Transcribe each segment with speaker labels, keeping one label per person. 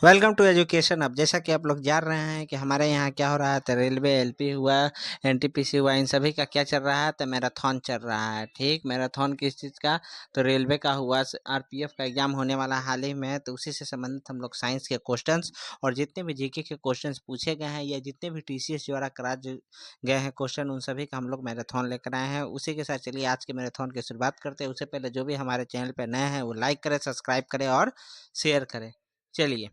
Speaker 1: Welcome to education. अब जैसा कि आप लोग जान रहे हैं कि हमारे यहाँ क्या हो रहा है, तो रेलवे एलपी हुआ, एनटीपीसी हुआ, इन सभी का क्या चल रहा है, तो मैराथन चल रहा है। ठीक, मैराथन किस चीज़ का, तो रेलवे का हुआ, आरपीएफ का एग्जाम होने वाला हाल ही में, तो उसी से संबंधित हम लोग साइंस के क्वेश्चंस और जितने भी जीके के क्वेश्चंस पूछे गए हैं या जितने भी टीसीएस द्वारा करा गए हैं क्वेश्चन, उन सभी का हम लोग मैराथन लेकर आए हैं। उसी के साथ चलिए आज के मैराथन की शुरुआत करते हैं। उससे पहले जो भी हमारे चैनल पर नए हैं वो लाइक करें, सब्सक्राइब करें और शेयर करें। चलिए,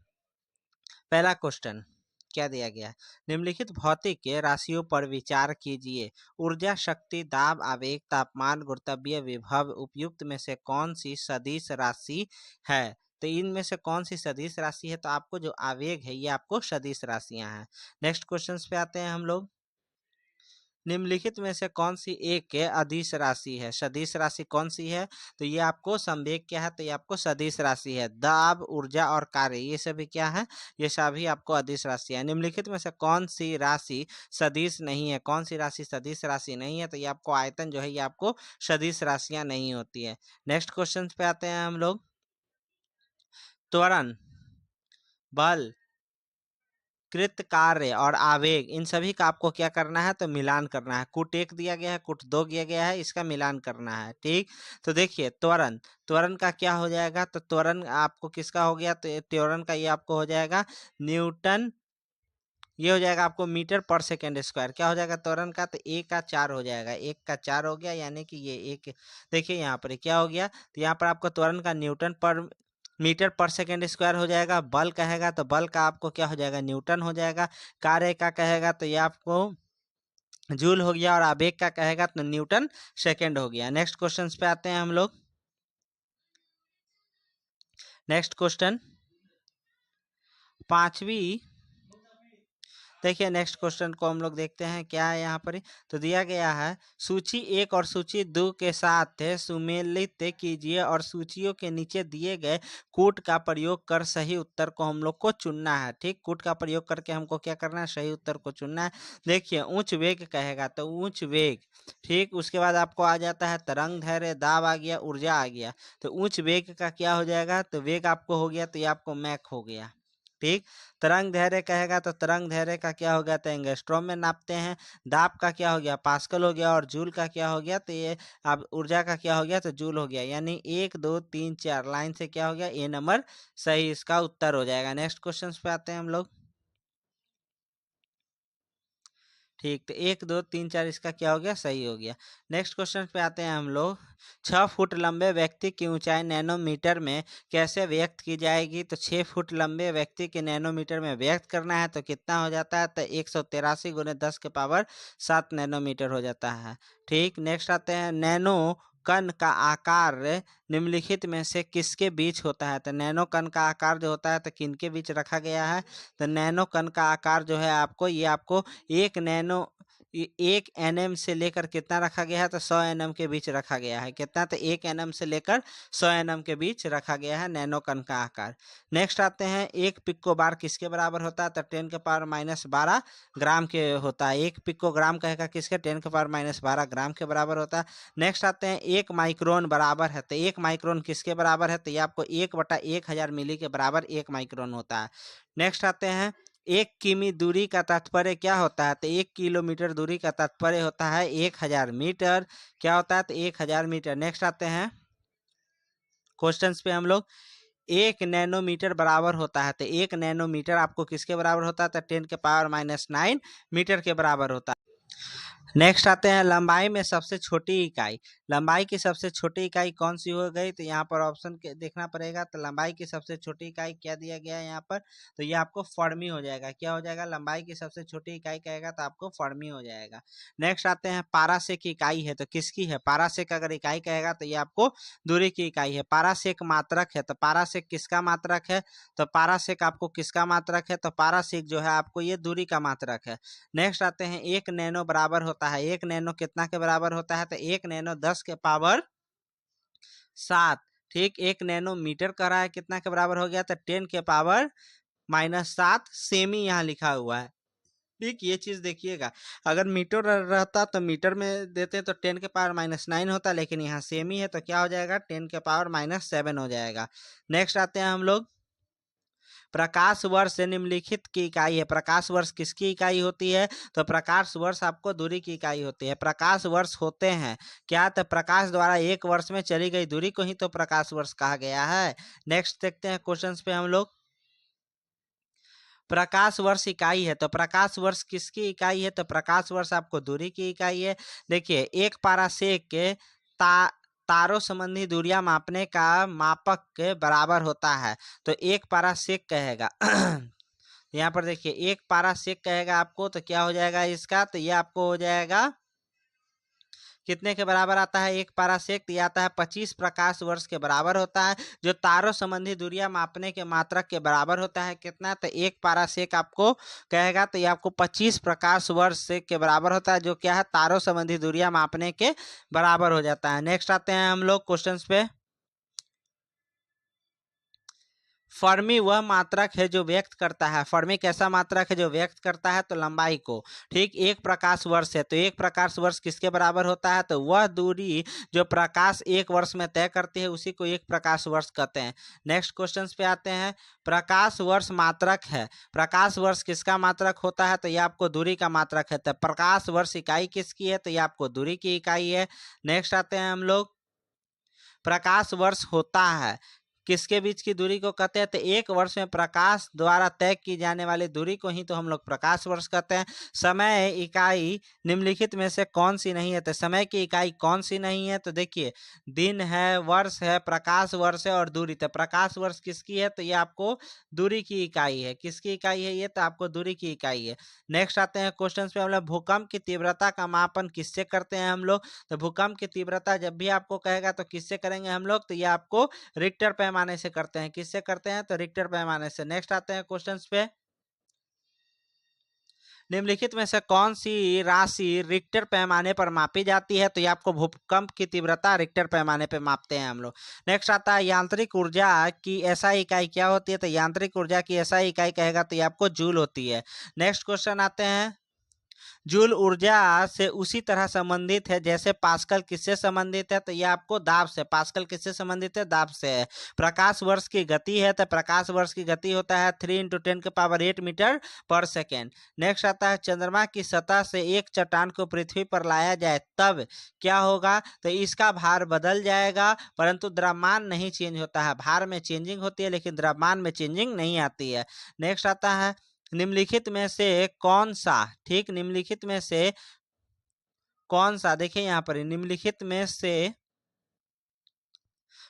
Speaker 1: पहला क्वेश्चन क्या दिया गया है। निम्नलिखित भौतिक के राशियों पर विचार कीजिए। ऊर्जा, शक्ति, दाब, आवेग, तापमान, गुरुत्वीय विभव उपयुक्त में से कौन सी सदिश राशि है। तो इनमें से कौन सी सदिश राशि है, तो आपको जो आवेग है ये आपको सदिश राशियां हैं। नेक्स्ट क्वेश्चन पे आते हैं हम लोग। निम्नलिखित में से कौन सी एक अदिश राशि है, सदिश राशि कौन सी है, तो ये आपको संवेग क्या है, तो ये आपको सदिश राशि है। दाब, ऊर्जा और कार्य ये सभी क्या है, ये सभी आपको अदिश राशि है। निम्नलिखित में से कौन सी राशि सदिश नहीं है, कौन सी राशि सदिश राशि नहीं है, तो ये आपको आयतन जो है ये आपको सदिश राशियां नहीं होती है। नेक्स्ट क्वेश्चन पे आते हैं हम लोग। त्वरण, बल, कृत कार्य और आवेग, इन सभी का आपको क्या करना है, तो मिलान करना है। कुट एक दिया गया है, कुट दो दिया गया है, इसका मिलान करना है। ठीक, तो देखिए त्वरण, त्वरण का क्या हो जाएगा, तो त्वरण आपको किसका हो गया, तो त्वरण का ये आपको हो जाएगा न्यूटन, ये हो जाएगा आपको मीटर पर सेकेंड स्क्वायर। क्या हो जाएगा त्वरण का, तो एक का चार हो जाएगा, एक का चार हो गया, यानी कि ये एक, देखिए यहाँ पर क्या हो गया, तो यहाँ पर आपको त्वरण का न्यूटन पर मीटर पर सेकेंड स्क्वायर हो जाएगा। बल कहेगा तो बल का आपको क्या हो जाएगा, न्यूटन हो जाएगा। कार्य का कहेगा तो ये आपको जूल हो गया, और आवेग का कहेगा तो न्यूटन सेकेंड हो गया। नेक्स्ट क्वेश्चन पे आते हैं हम लोग। नेक्स्ट क्वेश्चन, पांचवी, देखिए नेक्स्ट क्वेश्चन को हम लोग देखते हैं क्या है यहाँ पर। तो दिया गया है सूची एक और सूची दो के साथ सुमेलित कीजिए और सूचियों के नीचे दिए गए कूट का प्रयोग कर सही उत्तर को हम लोग को चुनना है। ठीक, कूट का प्रयोग करके हमको क्या करना है, सही उत्तर को चुनना है। देखिए उच्च वेग कहेगा तो उच्च वेग, ठीक, उसके बाद आपको आ जाता है तरंग धैर्य, दाब आ गया, ऊर्जा आ गया। तो उच्च वेग का क्या हो जाएगा, तो वेग आपको हो गया, तो ये आपको मैक हो गया। ठीक, तरंग धैर्य कहेगा तो तरंग धैर्य का क्या हो गया, तो एंगस्ट्रॉम में नापते हैं। दाब का क्या हो गया, पास्कल हो गया, और जूल का क्या हो गया, तो ये अब ऊर्जा का क्या हो गया, तो जूल हो गया। यानी एक दो तीन चार लाइन से क्या हो गया, ए नंबर सही इसका उत्तर हो जाएगा। नेक्स्ट क्वेश्चन पे आते हैं हम लोग। ठीक, तो एक दो तीन चार इसका क्या हो गया, सही हो गया। नेक्स्ट क्वेश्चन पे आते हैं हम लोग। 6 फुट लंबे व्यक्ति की ऊंचाई नैनोमीटर में कैसे व्यक्त की जाएगी। तो 6 फुट लंबे व्यक्ति के नैनोमीटर में व्यक्त करना है तो कितना हो जाता है, तो 183 गुने 10 के पावर 7 नैनोमीटर हो जाता है। ठीक, नेक्स्ट आते हैं। नैनो कण का आकार निम्नलिखित में से किसके बीच होता है। तो नैनो कण का आकार जो होता है तो किनके बीच रखा गया है, तो नैनो कण का आकार जो है आपको, ये आपको एक नैनो, एक एनएम से लेकर कितना रखा गया है, तो 100 एनएम के बीच रखा गया है। कितना, तो 1 एनएम से लेकर 100 एनएम के बीच रखा गया है नैनो कण का आकार। नेक्स्ट आते हैं। एक पिको बार किसके बराबर होता है, तो 10 के पावर माइनस 12 ग्राम के होता है। एक पिकोग्राम कहेगा किसके, 10 के पावर माइनस 12 ग्राम के बराबर होता है। नेक्स्ट आते हैं। एक माइक्रोन बराबर है, तो एक माइक्रोन किसके बराबर है, तो ये आपको 1/1000 मिली के बराबर एक माइक्रोन होता है। नेक्स्ट आते हैं। 1 किमी दूरी का तात्पर्य क्या होता है, तो 1 किलोमीटर दूरी का तात्पर्य होता है 1000 मीटर। क्या होता है, तो 1000 मीटर। नेक्स्ट आते हैं क्वेश्चंस पे हम लोग। 1 नैनोमीटर बराबर होता है, तो 1 नैनोमीटर आपको किसके बराबर होता है, तो 10 के पावर माइनस 9 मीटर के बराबर होता है। नेक्स्ट आते हैं। लंबाई में सबसे छोटी इकाई, लंबाई की सबसे छोटी इकाई कौन सी हो गई, तो यहाँ पर ऑप्शन के देखना पड़ेगा। तो लंबाई की सबसे छोटी इकाई क्या दिया गया है यहाँ पर, तो ये आपको फर्मी हो जाएगा। क्या हो जाएगा, लंबाई की सबसे छोटी इकाई कहेगा तो आपको फर्मी हो जाएगा। नेक्स्ट आते हैं। पारासेक इकाई है तो किसकी है, पारासेक अगर इकाई कहेगा तो ये आपको दूरी की इकाई है। पारासेक मात्रक है तो पारासेक किसका मात्रक है, तो पारासेक आपको किसका मात्रक है, तो पारासेक जो है आपको ये दूरी का मात्रक है। नेक्स्ट आते हैं। 1 नैनो बराबर होता है, 1 नैनो कितना के बराबर होता है, तो 1 नैनो 10 के पावर 7। ठीक, 1 नैनोमीटर कह रहा है कितना के बराबर हो गया, तो 10 के पावर माइनस 7 सेमी यहाँ लिखा हुआ है। ठीक, ये चीज देखिएगा, अगर मीटर रहता तो मीटर में देते तो 10 के पावर माइनस 9 होता, लेकिन यहाँ सेमी है तो क्या हो जाएगा, 10 के पावर माइनस 7 हो जाएगा। नेक्स्ट आते हैं हम लोग। प्रकाश वर्ष निम्नलिखित की इकाई है। प्रकाश वर्ष किसकी इकाई होती है? तो प्रकाश वर्ष आपको दूरी की इकाई होती है। प्रकाश वर्ष होते हैं क्या? तो प्रकाश द्वारा एक वर्ष में चली गई दूरी को ही तो प्रकाश वर्ष कहा गया है। नेक्स्ट देखते हैं क्वेश्चंस पे हम लोग। प्रकाश वर्ष इकाई है तो प्रकाश वर्ष किसकी इकाई है? तो प्रकाश वर्ष आपको दूरी की इकाई है। देखिए, एक पारासेक के तारों संबंधी दूरियां मापने का मापक के बराबर होता है। तो एक पारासेक कहेगा यहाँ पर देखिए, एक पारासेक कहेगा आपको तो क्या हो जाएगा इसका? तो ये आपको हो जाएगा कितने के बराबर आता है? एक पारासेक ये आता है 25 प्रकाश वर्ष के बराबर होता है, जो तारों संबंधी दूरियां मापने के मात्रक के बराबर होता है। कितना? तो एक पारासेक आपको कहेगा तो ये आपको 25 प्रकाश वर्ष के बराबर होता है, जो क्या है? तारों संबंधी दूरियां मापने के बराबर हो जाता है। नेक्स्ट आते हैं हम लोग क्वेश्चन पे। फर्मी वह मात्रक है जो व्यक्त करता है। फर्मी कैसा मात्रक है जो व्यक्त करता है? तो लंबाई को। ठीक, एक प्रकाश वर्ष है तो एक प्रकाश वर्ष किसके बराबर होता है? तो वह दूरी जो प्रकाश एक वर्ष में तय करती है उसी को एक प्रकाश वर्ष कहते हैं। नेक्स्ट क्वेश्चन पे आते हैं। प्रकाश वर्ष मात्रक है। प्रकाश वर्ष किसका मात्रक होता है? तो ये आपको दूरी का मात्रक है। तो प्रकाश वर्ष इकाई किसकी है? तो ये आपको दूरी की इकाई है। नेक्स्ट आते हैं हम लोग। प्रकाश वर्ष होता है किसके बीच की दूरी को कहते हैं? तो एक वर्ष में प्रकाश द्वारा तय की जाने वाली दूरी को ही तो हम लोग प्रकाश वर्ष कहते हैं। समय इकाई निम्नलिखित में से कौन सी नहीं है? तो समय की इकाई कौन सी नहीं है? तो देखिए, दिन है, वर्ष है, प्रकाश वर्ष है और दूरी। तो प्रकाश वर्ष किसकी है? तो ये आपको दूरी की इकाई है। किसकी इकाई है ये? तो आपको दूरी की इकाई है। नेक्स्ट आते हैं क्वेश्चन पे हम लोग। भूकंप की तीव्रता का मापन किससे करते हैं हम लोग? तो भूकंप की तीव्रता जब भी आपको कहेगा तो किससे करेंगे हम लोग? तो ये आपको रिक्टर पैमाने से करते हैं। किससे करते हैं? तो रिक्टर पैमाने से। नेक्स्ट आते हैं क्वेश्चंस पे। निम्नलिखित में से कौन सी राशि रिक्टर पैमाने पर मापी जाती है? तो ये आपको भूकंप की तीव्रता रिक्टर पैमाने पर मापते हैं हम लोग। नेक्स्ट आता है यांत्रिक ऊर्जा की एसआई इकाई क्या होती है? तो यांत्रिक ऊर्जा की एसआई इकाई कहेगा तो ये आपको जूल होती है। नेक्स्ट क्वेश्चन आते हैं। जूल ऊर्जा से उसी तरह संबंधित है जैसे पास्कल किससे संबंधित है? तो ये आपको दाब से। पास्कल किससे संबंधित है? दाब से है। प्रकाश वर्ष की गति है तो प्रकाश वर्ष की गति होता है 3 × 10⁸ मीटर पर सेकेंड। नेक्स्ट आता है। चंद्रमा की सतह से एक चट्टान को पृथ्वी पर लाया जाए तब क्या होगा? तो इसका भार बदल जाएगा परंतु द्रव्यमान नहीं चेंज होता है। भार में चेंजिंग होती है लेकिन द्रव्यमान में चेंजिंग नहीं आती है। नेक्स्ट आता है। निम्नलिखित में से कौन सा, ठीक, निम्नलिखित में से कौन सा, देखिए यहाँ पर निम्नलिखित में से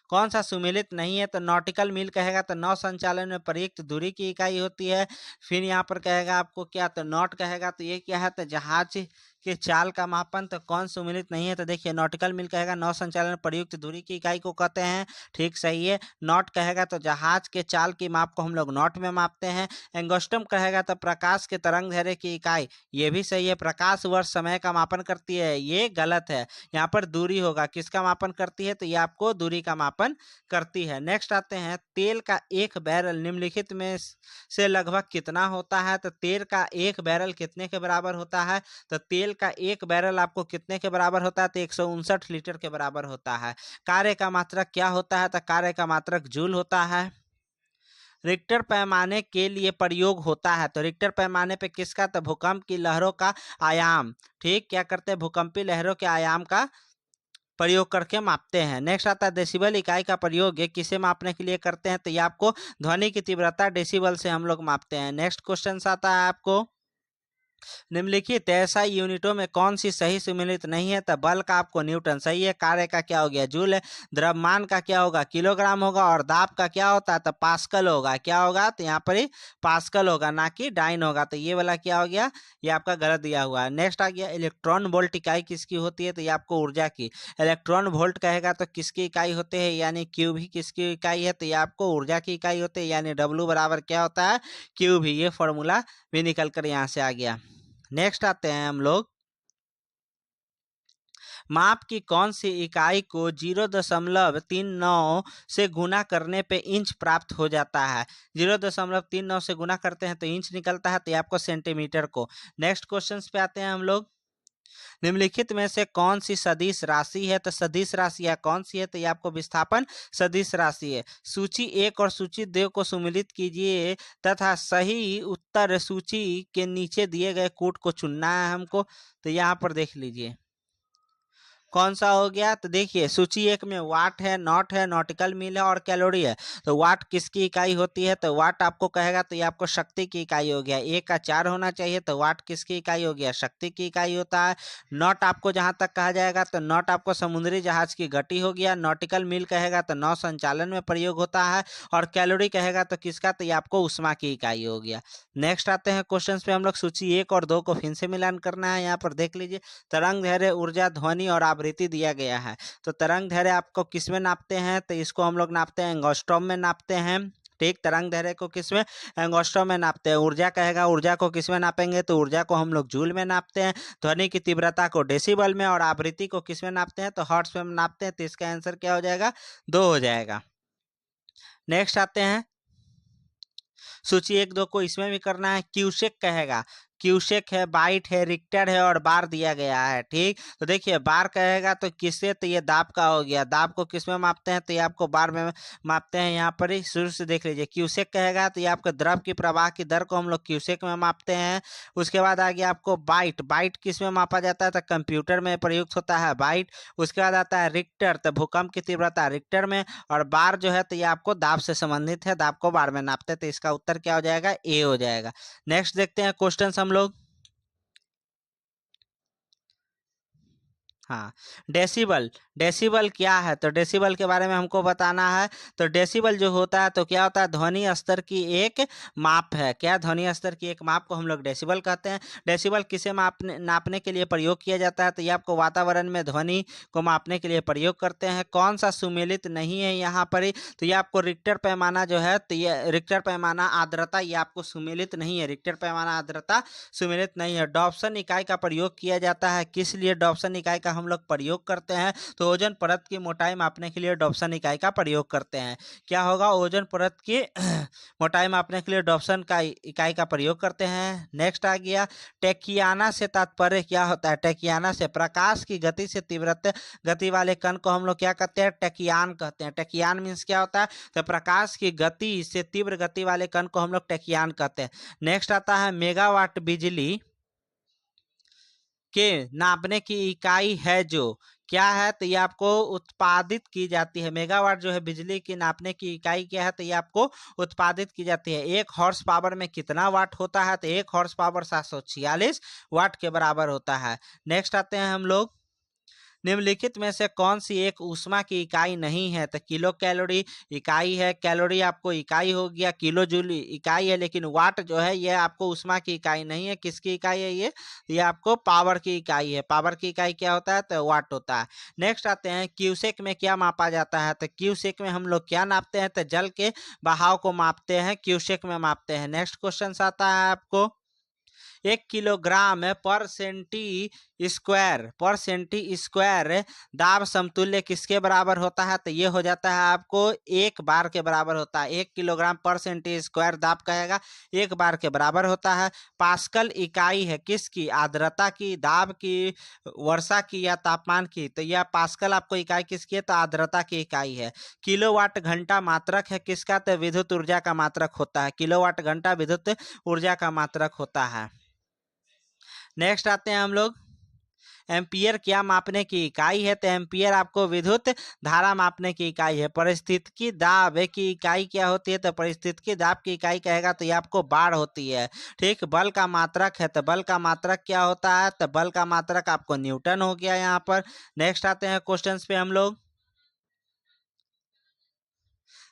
Speaker 1: कौन सा सुमेलित नहीं है? तो नॉटिकल मील कहेगा तो नौ संचालन में प्रयुक्त दूरी की इकाई होती है। फिर यहाँ पर कहेगा आपको क्या? तो नॉट कहेगा तो ये क्या है? तो जहाज के चाल का मापन। तो कौन सुमेलित नहीं है? तो देखिए, नॉटिकल मील कहेगा नौ संचालन में प्रयुक्त दूरी की इकाई को कहते हैं। ठीक, सही है। नॉट कहेगा तो जहाज के चाल की माप को हम लोग नॉट में मापते हैं। एंगस्ट्रम कहेगा तो प्रकाश के तरंग दैर्ध्य की इकाई। ये भी सही है। प्रकाश वर्ष समय का मापन करती है, ये गलत है। यहाँ पर दूरी होगा। किसका मापन करती है? तो ये आपको दूरी का मापन करती है। नेक्स्ट आते हैं। तेल का एक बैरल निम्नलिखित में से लगभग कितना होता है? तो तेल का एक बैरल कितने के बराबर होता है? तो तेल का एक बैरल आपको कितने के बराबर होता है? तो 159 लीटर के बराबर होता है। कार्य का मात्रक क्या होता है? तो कार्य का मात्रक जूल होता है। रिक्टर पैमाने के लिए प्रयोग होता है। तो रिक्टर पैमाने पे किसका? तो भूकंप की लहरों का आयाम। ठीक, क्या करते हैं? भूकंपी लहरों के आयाम का प्रयोग करके मापते हैं। नेक्स्ट आता है। डेसिबल इकाई का प्रयोग ये किसे मापने के लिए करते हैं? तो ये आपको ध्वनि की तीव्रता डेसिबल से हम लोग मापते हैं। नेक्स्ट क्वेश्चन आता है आपको। निम्नलिखित ऐसा यूनिटों में कौन सी सही सम्मिलित नहीं है? तो बल का आपको न्यूटन सही है। कार्य का क्या हो गया? जूल है। द्रव्यमान का क्या होगा? किलोग्राम होगा। और दाब का क्या होता है? तो पास्कल होगा। क्या होगा? तो यहाँ पर ही पास्कल होगा ना कि डाइन होगा। तो ये वाला क्या हो गया? ये आपका गलत दिया हुआ है। नेक्स्ट आ गया। इलेक्ट्रॉन वोल्ट इकाई किसकी होती है? तो ये आपको ऊर्जा की। इलेक्ट्रॉन वोल्ट कहेगा तो किसकी इकाई होते हैं? यानी क्यू भी किसकी इकाई है? तो ये आपको ऊर्जा की इकाई होती है। यानी डब्लू बराबर क्या होता है? क्यू भी। ये फॉर्मूला भी निकल कर यहाँ से आ गया। नेक्स्ट आते हैं हम लोग। माप की कौन सी इकाई को 0.39 से गुना करने पे इंच प्राप्त हो जाता है? 0.39 से गुना करते हैं तो इंच निकलता है। तो आपको सेंटीमीटर को। नेक्स्ट क्वेश्चन पे आते हैं हम लोग। निम्नलिखित में से कौन सी सदिश राशि है? तो सदिश राशि या कौन सी है? तो ये आपको विस्थापन सदिश राशि है। सूची 1 और सूची 2 को सम्मिलित कीजिए तथा सही उत्तर सूची के नीचे दिए गए कोड को चुनना है हमको। तो यहाँ पर देख लीजिए कौन सा हो गया। तो देखिए सूची 1 में वाट है, नॉट है, नॉटिकल मील है और कैलोरी है। तो वाट किसकी इकाई होती है? तो वाट आपको कहेगा तो ये आपको शक्ति की इकाई हो गया। 1 का 4 होना चाहिए, तो वाट किसकी इकाई हो गया? शक्ति की इकाई होता है। नॉट आपको जहां तक कहा जाएगा तो नॉट आपको समुद्री जहाज की गति हो गया। नॉटिकल मील कहेगा तो नौ संचालन में प्रयोग होता है। और कैलोरी कहेगा तो किसका? तो ये आपको उष्मा की इकाई हो गया। नेक्स्ट आते हैं क्वेश्चन पे हम लोग। सूची 1 और 2 को फिर से मिलान करना है। यहाँ पर देख लीजिए तरंग दैर्ध्य, ऊर्जा, ध्वनि और आवृत्ति दिया गया है। तो तरंग दैर्ध्य आपको किस में नापते हैं? तो इसको हम लोग नापते हैं एंगस्ट्रॉम में नापते हैं। ठीक, तरंग दैर्ध्य को किस में? एंगस्ट्रॉम में नापते हैं। ऊर्जा कहेगा, ऊर्जा को किस में नापेंगे? तो ऊर्जा को हम लोग जूल में नापते हैं। ध्वनि की तीव्रता को डेसिबल में और आवृत्ति को किस में नापते हैं? तो हर्ट्ज में नापते हैं। तो इसका आंसर क्या हो जाएगा? 2 हो जाएगा। नेक्स्ट आते हैं सूची 1 2 को इसमें भी करना है। क्यूसेक कहेगा, क्यूसेक है, बाइट है, रिक्टर है और बार दिया गया है। ठीक, तो देखिए बार कहेगा तो किससे? तो ये दाब का हो गया। दाब को किस में मापते हैं? तो ये आपको बार में मापते हैं। यहाँ पर ही शुरू से देख लीजिए। क्यूसेक कहेगा तो ये आपको द्रव की प्रवाह की दर को हम लोग क्यूसेक में मापते हैं। उसके बाद आ गया आपको बाइट। बाइट किस में मापा जाता है? तो कंप्यूटर में प्रयुक्त होता है बाइट। उसके बाद आता है रिक्टर, तो भूकंप की तीव्रता रिक्टर में। और बार जो है तो ये आपको दाब से संबंधित है, दाब को बार में नापते हैं। तो इसका उत्तर क्या हो जाएगा? ए हो जाएगा। नेक्स्ट देखते हैं क्वेश्चन हम लोग। हाँ, डेसिबल। डेसिबल क्या है? तो डेसिबल के बारे में हमको बताना है। तो डेसिबल जो होता है तो क्या होता है? ध्वनि स्तर की एक माप है। क्या? ध्वनि स्तर की एक माप को हम लोग डेसिबल कहते हैं। डेसिबल किसे मापने नापने के लिए प्रयोग किया जाता है? तो ये आपको वातावरण में ध्वनि को मापने के लिए प्रयोग करते हैं। कौन सा सुमेलित नहीं है यहाँ पर ही? तो ये आपको रिक्टर पैमाना जो है, तो ये रिक्टर पैमाना आर्द्रता, ये आपको सुमेलित नहीं है। रिक्टर पैमाना आर्द्रता सुमेलित नहीं है। डॉप्सन इकाई का प्रयोग किया जाता है। किस लिए डॉप्सन इकाई का हम लोग प्रयोग करते हैं? तो ओजोन परत की मोटाई मापने के लिए डॉप्सन इकाई का प्रयोग करते हैं। क्या होगा? ओजोन परत की मोटाई मापने के लिए डॉप्सन का इकाई का प्रयोग करते हैं। नेक्स्ट आ गया टेकियाना से तात्पर्य क्या होता है? टेकियाना से प्रकाश की गति से तीव्रता गति वाले कण को हम लोग क्या कहते हैं? टेकियान कहते हैं। टेकियान मीन्स क्या होता है? तो प्रकाश की गति से तीव्र गति वाले कण को हम लोग टेकियान कहते हैं। नेक्स्ट आता है मेगावाट बिजली के नापने की इकाई है जो क्या है? तो ये आपको उत्पादित की जाती है। मेगावाट जो है बिजली की नापने की इकाई क्या है? तो ये आपको उत्पादित की जाती है। 1 हॉर्स पावर में कितना वाट होता है? तो 1 हॉर्स पावर 746 वाट के बराबर होता है। नेक्स्ट आते हैं हम लोग। निम्नलिखित में से कौन सी एक ऊष्मा की इकाई नहीं है? तो किलो कैलोरी इकाई है। कैलोरी आपको इकाई हो गया। किलो जूल इकाई है। लेकिन वाट जो है ये आपको ऊष्मा की इकाई नहीं है। किसकी इकाई है ये आपको पावर की इकाई है। पावर की इकाई क्या होता है? तो वाट होता है। नेक्स्ट आते हैं क्यूसेक में क्या मापा जाता है? तो क्यूसेक में हम लोग क्या नापते हैं? तो जल के बहाव को मापते हैं, क्यूसेक में मापते हैं। नेक्स्ट क्वेश्चन आता है आपको 1 किलोग्राम पर सेंटी स्क्वायर दाब समतुल्य किसके बराबर होता है? तो ये हो जाता है आपको 1 बार के बराबर होता है। 1 किलोग्राम पर सेंटी स्क्वायर दाब कहेगा 1 बार के बराबर होता है। पास्कल इकाई है किसकी? आर्द्रता की, दाब की, वर्षा की या तापमान की? तो यह पास्कल आपको इकाई किसकी है? तो आर्द्रता की इकाई है। किलोवाट घंटा मात्रक है किसका? तो विद्युत ऊर्जा का मात्रक होता है। किलोवाट घंटा विद्युत ऊर्जा का मात्रक होता है। नेक्स्ट आते हैं हम लोग एम्पियर क्या मापने की इकाई है? तो एम्पियर आपको विद्युत धारा मापने की इकाई है। परिस्थितिकी दाब की इकाई क्या होती है? तो परिस्थितिकी दाब की इकाई कहेगा तो ये आपको बार होती है। ठीक, बल का मात्रक है। तो बल का मात्रक क्या होता है? तो बल का मात्रक आपको न्यूटन हो गया यहाँ पर। नेक्स्ट आते हैं क्वेश्चंस पे हम लोग।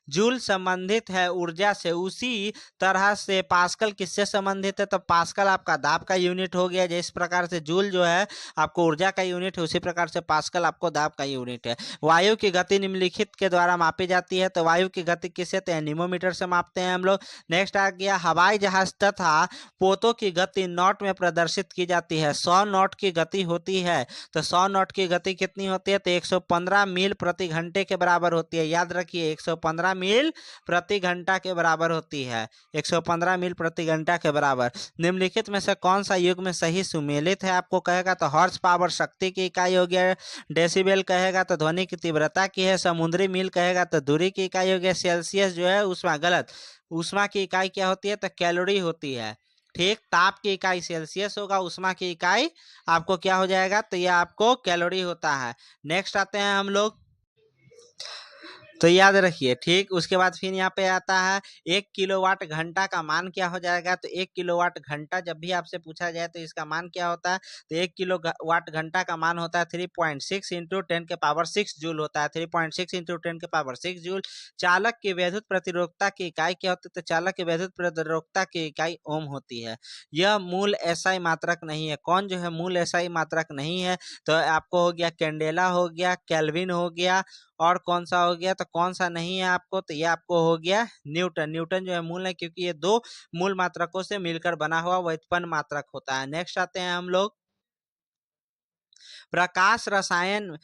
Speaker 1: जूल संबंधित है ऊर्जा से, उसी तरह से पास्कल किससे संबंधित है? तो पास्कल आपका दाब का यूनिट हो गया। जिस प्रकार से जूल जो है आपको ऊर्जा का यूनिट है, उसी प्रकार से पास्कल आपको दाब का यूनिट है। वायु की गति निम्नलिखित के द्वारा मापी जाती है। तो वायु की गति किससे? तो एनीमोमीटर से मापते हैं हम लोग। नेक्स्ट आ गया हवाई जहाज तथा पोतों की गति नॉट में प्रदर्शित की जाती है। 100 नॉट की गति होती है। तो 100 नॉट की गति कितनी होती है? तो 115 मील प्रति घंटे के बराबर होती है। याद रखिए 115 मील प्रति घंटा के बराबर होती है, 115 मील प्रति घंटा के बराबर। निम्नलिखित में से कौन सा युग में सही सुमेलित है आपको कहेगा तो हॉर्स पावर शक्ति की इकाई हो गया, डेसिबल कहेगा तो ध्वनि की तीव्रता की है, समुद्री मील कहेगा तो दूरी की इकाई हो गया, सेल्सियस जो है ऊष्मा, गलत, ऊष्मा की इकाई क्या होती है तो कैलोरी होती है। ठीक, ताप की इकाई सेल्सियस होगा, ऊष्मा की इकाई आपको क्या हो जाएगा तो यह आपको कैलोरी होता है। नेक्स्ट आते हैं हम लोग, तो याद रखिए। ठीक, उसके बाद फिर यहाँ पे आता है 1 किलोवाट घंटा का मान क्या हो जाएगा तो 1 किलोवाट घंटा जब भी आपसे पूछा जाए तो इसका मान क्या होता है तो 1 किलोवाट घंटा का मान होता है 3.6 इंटू 10⁶ जूल होता है, 3.6 इंटू 10⁶ जूल। चालक की वैद्युत प्रतिरोधकता की इकाई क्या होती है तो चालक की वैद्युत प्रतिरोधकता की इकाई ओम होती है। यह मूल एसआई मात्रक नहीं है। कौन जो है मूल एसआई मात्रक नहीं है तो आपको हो गया कैंडेला, हो गया केल्विन, हो गया और कौन सा हो गया तो कौन सा नहीं है आपको तो ये आपको हो गया न्यूटन। न्यूटन जो है मूल है क्योंकि ये दो मूल मात्रकों से मिलकर बना हुआ व्युत्पन्न मात्रक होता है। नेक्स्ट आते हैं हम लोग, प्रकाश रसायन,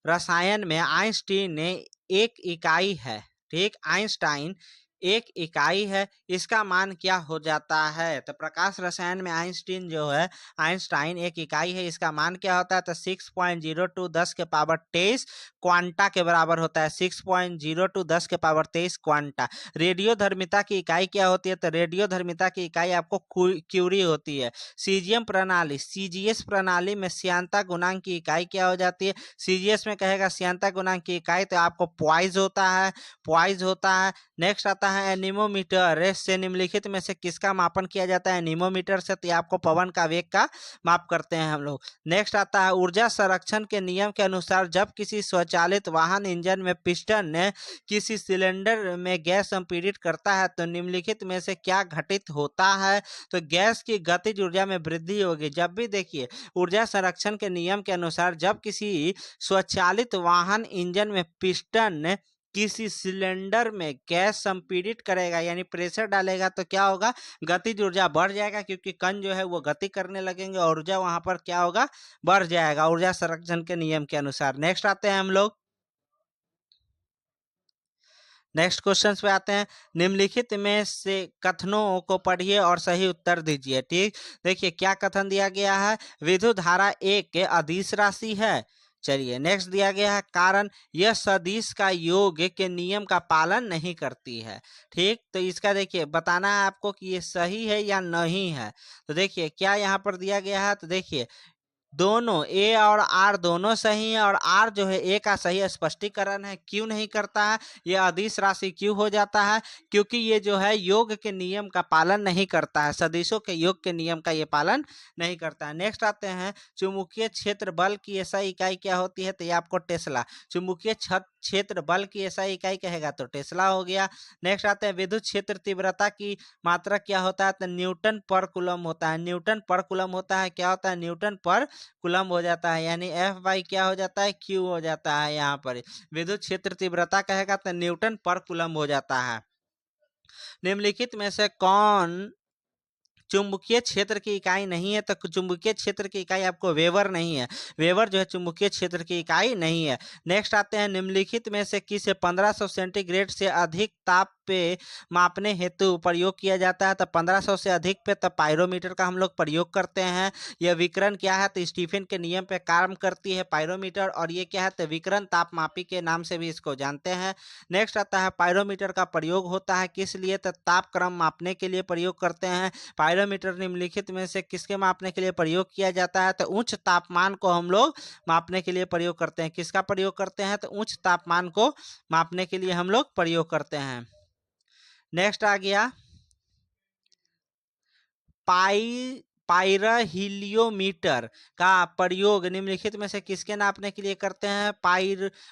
Speaker 1: रसायन में आइंस्टीन ने एक इकाई है। ठीक, आइंस्टाइन एक इकाई है, इसका मान क्या हो जाता है तो प्रकाश रसायन में आइंस्टीन जो है, आइंस्टाइन एक इकाई है, इसका मान क्या होता है तो 6.02 10⁻23 क्वांटा के बराबर होता है, 6.02 10⁻23 क्वांटा। रेडियो धर्मिता की इकाई क्या होती है तो रेडियो धर्मिता की इकाई आपको क्यूरी होती है। सीजीएम प्रणाली, सीजीएस प्रणाली में श्यानता गुणांक की इकाई क्या हो जाती है, सीजीएस में कहेगा श्यानता गुणांक की इकाई तो आपको पॉइज होता है, पॉइज होता है। नेक्स्ट आता है एनीमोमीटर, से निम्नलिखित में से किसका मापन किया जाता है एनीमोमीटर से तो आपको पवन का वेग का माप करते हैं हम लोग। नेक्स्ट आता है ऊर्जा संरक्षण के नियम के अनुसार जब किसी स्वचालित वाहन इंजन में पिस्टन ने किसी सिलेंडर में गैस संपीड़ित करता है तो निम्नलिखित में से क्या घटित होता है तो गैस की गतिज ऊर्जा में वृद्धि होगी। जब भी देखिए ऊर्जा संरक्षण के नियम के अनुसार जब किसी स्वचालित वाहन इंजन में पिस्टन किसी सिलेंडर में गैस संपीड़ित करेगा यानी प्रेशर डालेगा तो क्या होगा, गतिज ऊर्जा बढ़ जाएगा क्योंकि कण जो है वो गति करने लगेंगे और ऊर्जा वहां पर क्या होगा, बढ़ जाएगा ऊर्जा संरक्षण के नियम के अनुसार। नेक्स्ट आते हैं हम लोग, नेक्स्ट क्वेश्चन पे आते हैं। निम्नलिखित में से कथनों को पढ़िए और सही उत्तर दीजिए। ठीक, देखिए क्या कथन दिया गया है, विद्युत धारा एक अदिश राशि है। चलिए नेक्स्ट दिया गया है कारण यह सदिश का योग के नियम का पालन नहीं करती है। ठीक, तो इसका देखिए बताना है आपको कि ये सही है या नहीं है। तो देखिए क्या यहाँ पर दिया गया है तो देखिए दोनों ए और आर दोनों सही है और आर जो है ए का सही स्पष्टीकरण है। क्यों नहीं करता है, ये अदिश राशि क्यों हो जाता है, क्योंकि ये जो है योग के नियम का पालन नहीं करता है, सदिशों के योग के नियम का ये पालन नहीं करता है। नेक्स्ट आते हैं चुंबकीय क्षेत्र बल की एसआई इकाई क्या होती है तो ये आपको टेस्ला, चुंबकीय क्षेत्र बल की एसआई इकाई कहेगा तो टेस्ला हो गया। नेक्स्ट आते हैं विद्युत क्षेत्र तीव्रता की मात्रा क्या होता है तो न्यूटन पर कूलम होता है, न्यूटन पर कूलम होता है, क्या होता है न्यूटन पर कूलम हो जाता है यानी एफ बाई क्या हो जाता है क्यू हो जाता है। यहाँ पर विद्युत क्षेत्र तीव्रता कहेगा तो न्यूटन पर कूलम हो जाता है। निम्नलिखित में से कौन चुंबकीय क्षेत्र की इकाई नहीं है तो चुंबकीय क्षेत्र की इकाई आपको वेबर नहीं है, वेबर जो है चुंबकीय क्षेत्र की इकाई नहीं है। नेक्स्ट आते हैं निम्नलिखित में से किसे 1500 सेंटीग्रेड से अधिक ताप पे मापने हेतु प्रयोग किया जाता है तो 1500 से अधिक पे तो पायरोमीटर का हम लोग प्रयोग करते हैं। यह विकिरण क्या है तो स्टीफन के नियम पे काम करती है पायरोमीटर, और ये क्या है तो विकिरण तापमापी के नाम से भी इसको जानते हैं। नेक्स्ट आता है पायरोमीटर का प्रयोग होता है किस लिए तो ताप क्रम मापने के लिए प्रयोग करते हैं। पायरोमीटर निम्नलिखित में से किसके मापने के लिए प्रयोग किया जाता है तो उच्च तापमान को हम लोग मापने के लिए प्रयोग करते हैं। किसका प्रयोग करते हैं तो उच्च तापमान को मापने के लिए हम लोग प्रयोग करते हैं। नेक्स्ट आ गया पायरोहीलियोमीटर का प्रयोग निम्नलिखित में से किसके नापने के लिए करते हैं,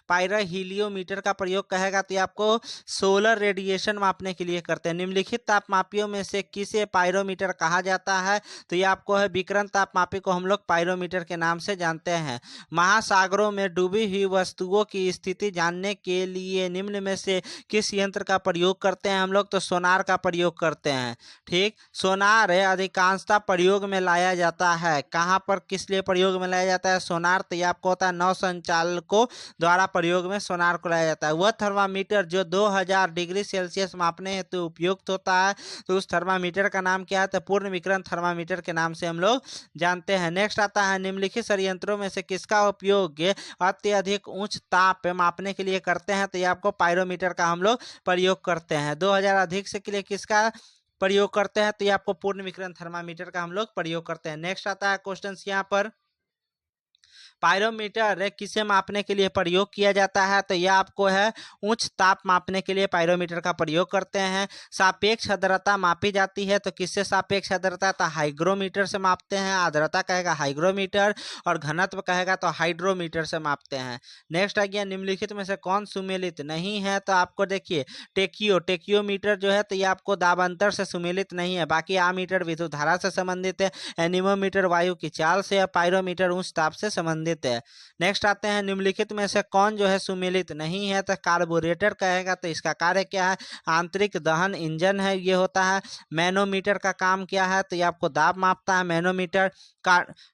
Speaker 1: पायरोहीलियोमीटर का प्रयोग कहेगा तो आपको सोलर रेडिएशन मापने के लिए करते हैं। निम्नलिखित तापमापियों में से किसे पायरोमीटर कहा जाता है तो ये आपको है विकिरण तापमापी को हम लोग पायरोमीटर के नाम से जानते हैं। महासागरों में डूबी हुई वस्तुओं की स्थिति जानने के लिए निम्न में से किस यंत्र का प्रयोग करते हैं हम लोग तो सोनार का प्रयोग करते हैं। ठीक, सोनार अधिकांशतः प्रयोग प्रयोग में लाया जाता है? कहाँ पर किस लिए प्रयोग में लाया जाता है? सोनार, तो ये आपको होता है नौ संचालकों द्वारा प्रयोग में सोनार को लाया जाता है। वह थर्मामीटर जो 2000 डिग्री सेल्सियस मापने हेतु तो उपयुक्त होता है, तो उस थर्मामीटर का नाम क्या है? तो पूर्ण विकिरण थर्मामीटर के नाम से हम लोग जानते हैं। नेक्स्ट आता है निम्नलिखित संयंत्रों में से किसका उपयोग अत्यधिक उच्च ताप मापने के लिए करते हैं? तो ये आपको पायरोमीटर का हम लोग प्रयोग करते हैं। 2000 अधिक से के लिए किसका प्रयोग करते हैं? तो ये आपको पूर्ण विकिरण थर्मामीटर का हम लोग प्रयोग करते हैं। नेक्स्ट आता है क्वेश्चन यहाँ पर, पायरोमीटर किसे मापने के लिए प्रयोग किया जाता है? तो यह आपको है उच्च ताप मापने के लिए पायरोमीटर का प्रयोग करते हैं। सापेक्ष आर्द्रता मापी जाती है, तो किससे सापेक्ष आर्द्रता? तो हाइग्रोमीटर से मापते हैं। आर्द्रता कहेगा हाइग्रोमीटर, और घनत्व कहेगा तो हाइड्रोमीटर से मापते हैं। नेक्स्ट आ गया, निम्नलिखित में से कौन सुमेलित नहीं है? तो आपको देखिए टेकियोमीटर जो है तो ये आपको दाबांतर से सुमेलित नहीं है। बाकी आमीटर विद्युत धारा से संबंधित है, एनीमोमीटर वायु की चाल से, पायरोमीटर उच्च ताप से संबंधित है। नेक्स्ट आते हैं, निम्नलिखित में से कौन जो है सुमेलित नहीं है? तो कार्बोरेटर कहेगा, तो इसका कार्य क्या है? आंतरिक दहन इंजन है ये होता है। मैनोमीटर का काम क्या है? तो ये आपको दाब मापता है मैनोमीटर।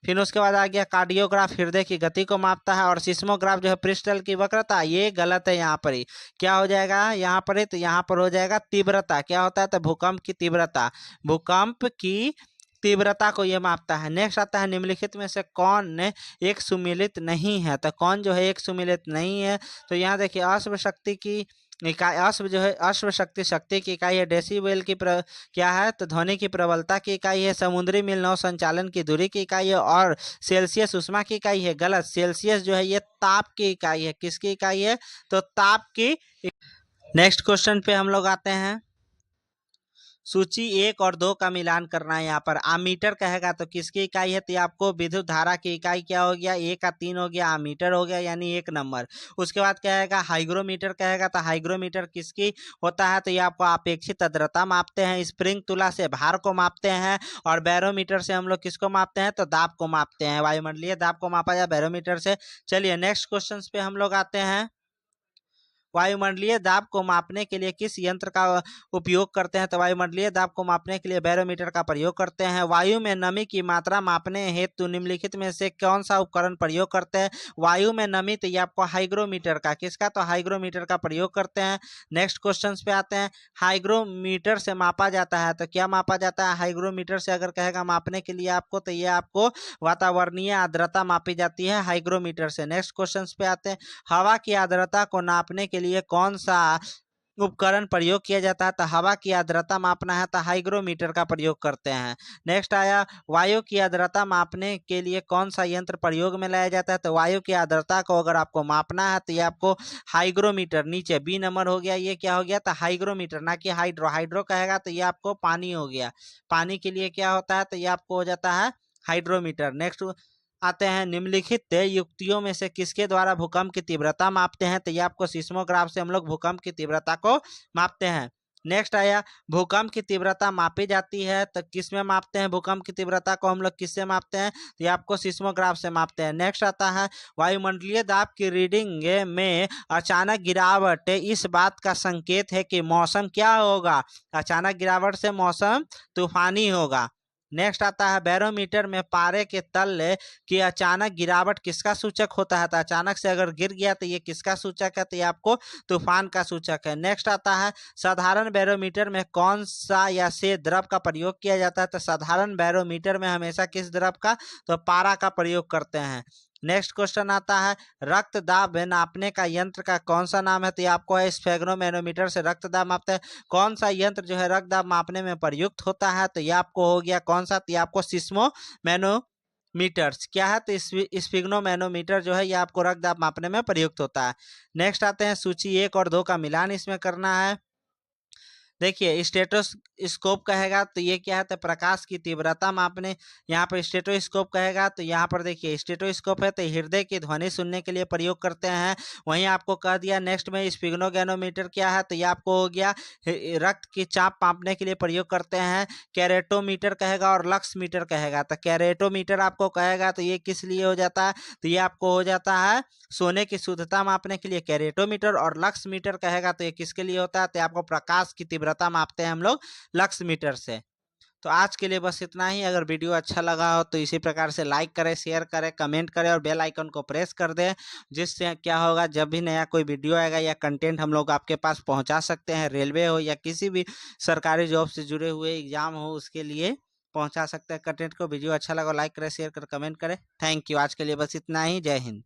Speaker 1: फिर उसके बाद आ गया कार्डियोग्राफ, हृदय की गति को मापता है। और सिस्मोग्राफ जो है पृष्ठतल की वक्रता, ये गलत है। यहाँ पर ही क्या हो जाएगा? यहाँ पर ही तो यहाँ पर हो जाएगा तीव्रता। क्या होता है? तो भूकंप की तीव्रता, भूकंप की तीव्रता को ये मापता है। नेक्स्ट आता है, निम्नलिखित में से कौन एक सुमेलित नहीं है? तो कौन जो है एक सुमेलित नहीं है? तो यहाँ देखिए अश्व शक्ति की इकाई, अश्व जो है अश्व शक्ति, शक्ति की इकाई है। डेसिबल की क्या है? तो ध्वनि की प्रबलता की इकाई है। समुद्री मील नौ संचालन की दूरी की इकाई है। और सेल्सियस उष्मा की इकाई है। गलत, सेल्सियस जो है ये ताप की इकाई है। किसकी इकाई है? तो ताप की। नेक्स्ट क्वेश्चन पे हम लोग आते हैं, सूची 1 और 2 का मिलान करना है। यहाँ पर आमीटर कहेगा तो किसकी इकाई है? तो आपको विद्युत धारा की इकाई क्या हो गया? 1 का 3 हो गया, आमीटर हो गया, यानी 1 नंबर। उसके बाद क्या आएगा? हाइग्रोमीटर कहेगा, तो हाइग्रोमीटर किसकी होता है? तो ये आपको अपेक्षित आर्द्रता मापते हैं। स्प्रिंग तुला से भार को मापते हैं। और बैरोमीटर से हम लोग किसको मापते हैं? तो दाब को मापते हैं। वायुमंडलीय दाब को मापा जाए बैरोमीटर से। चलिए नेक्स्ट क्वेश्चन पे हम लोग आते हैं, वायुमंडलीय दाब को मापने के लिए किस यंत्र का उपयोग करते हैं? तो वायुमंडलीय दाब को मापने के लिए बैरोमीटर का प्रयोग करते हैं। वायु में नमी की मात्रा मापने हेतु निम्नलिखित में से कौन सा उपकरण प्रयोग करते हैं? वायु में नमी, तो ये आपको हाइग्रोमीटर का, किसका? तो हाइग्रोमीटर का प्रयोग करते हैं। नेक्स्ट क्वेश्चन पे आते हैं, हाइग्रोमीटर से मापा जाता है, तो क्या मापा जाता है हाइग्रोमीटर से? अगर कहेगा मापने के लिए आपको, तो ये आपको वातावरणीय आर्द्रता मापी जाती है हाइग्रोमीटर से। नेक्स्ट क्वेश्चन पे आते हैं, हवा की आर्द्रता को नापने के लिए कौन सा उपकरण प्रयोग किया जाता है? तो हवा की आर्द्रता मापना है तो हाइग्रोमीटर का प्रयोग करते हैं। नेक्स्ट आया, वायु की आर्द्रता मापने के लिए कौन सा यंत्र प्रयोग में लाया जाता है? तो वायु की आर्द्रता को अगर आपको मापना है तो ये आपको हाइग्रोमीटर, नीचे बी नंबर हो गया, ये क्या हो गया? तो हाइग्रोमीटर, ना कि हाइड्रो। हाइड्रो कहेगा तो ये आपको पानी हो गया। पानी के लिए क्या होता है? तो ये आपको हो जाता है हाइड्रोमीटर। नेक्स्ट आते हैं, निम्नलिखित युक्तियों में से किसके द्वारा भूकंप की तीव्रता मापते हैं? तो ये आपको सिस्मोग्राफ से हम लोग भूकंप की तीव्रता को मापते हैं। नेक्स्ट आया, भूकंप की तीव्रता मापी जाती है तो किस में मापते हैं? भूकंप की तीव्रता को हम लोग किससे मापते हैं? तो ये आपको सिस्मोग्राफ से मापते हैं। नेक्स्ट आता है, वायुमंडलीय दाब की रीडिंग में अचानक गिरावट इस बात का संकेत है कि मौसम क्या होगा? अचानक गिरावट से मौसम तूफानी होगा। नेक्स्ट आता है, बैरोमीटर में पारे के तल की अचानक गिरावट किसका सूचक होता है? तो अचानक से अगर गिर गया तो ये किसका सूचक है? तो ये आपको तूफान का सूचक है। नेक्स्ट आता है, साधारण बैरोमीटर में कौन सा या से द्रव का प्रयोग किया जाता है? तो साधारण बैरोमीटर में हमेशा किस द्रव का? तो पारा का प्रयोग करते हैं। नेक्स्ट क्वेश्चन आता है, रक्त दाब नापने का यंत्र का कौन सा नाम है? तो ये आपको है स्फेग्नोमैनोमीटर से रक्त दाब मापते हैं। कौन सा यंत्र जो है रक्त दाब मापने में प्रयुक्त होता है? तो ये आपको हो गया कौन सा? तो ये आपको सिस्मोमैनोमीटर। क्या है? तो स्फिग्नोमैनोमीटर जो है ये आपको रक्त दाब मापने में प्रयुक्त होता है। नेक्स्ट आते हैं, सूची 1 और 2 का मिलान इसमें करना है। देखिए स्टेटोस्कोप कहेगा तो ये क्या है? तो प्रकाश की तीव्रता मापने। यहाँ पर स्टेटोस्कोप कहेगा तो यहाँ पर देखिए स्टेटोस्कोप है तो हृदय की ध्वनि सुनने के लिए प्रयोग करते हैं। वहीं आपको कह दिया नेक्स्ट में स्फिग्नोगैनोमीटर क्या है? तो ये आपको हो गया रक्त की चाप मापने के लिए प्रयोग करते हैं। कैरेटोमीटर कहेगा और लक्स मीटर कहेगा। तो कैरेटोमीटर आपको कहेगा तो ये किस लिए हो जाता है? तो ये आपको हो जाता है सोने की शुद्धता मापने के लिए कैरेटोमीटर। और लक्स मीटर कहेगा तो ये किसके लिए होता है? तो आपको प्रकाश की तीव्रता मापते हैं हम लोग लक्स मीटर से। तो आज के लिए बस इतना ही। अगर वीडियो अच्छा लगा हो तो इसी प्रकार से लाइक करें, शेयर करें, कमेंट करें और बेल आइकन को प्रेस कर दें, जिससे क्या होगा, जब भी नया कोई वीडियो आएगा या कंटेंट हम लोग आपके पास पहुंचा सकते हैं, रेलवे हो या किसी भी सरकारी जॉब से जुड़े हुए एग्जाम हो उसके लिए पहुंचा सकते हैं कंटेंट को। वीडियो अच्छा लगा लाइक करें, शेयर करें, कमेंट करें। Thank you. आज के लिए बस इतना ही। जय हिंद।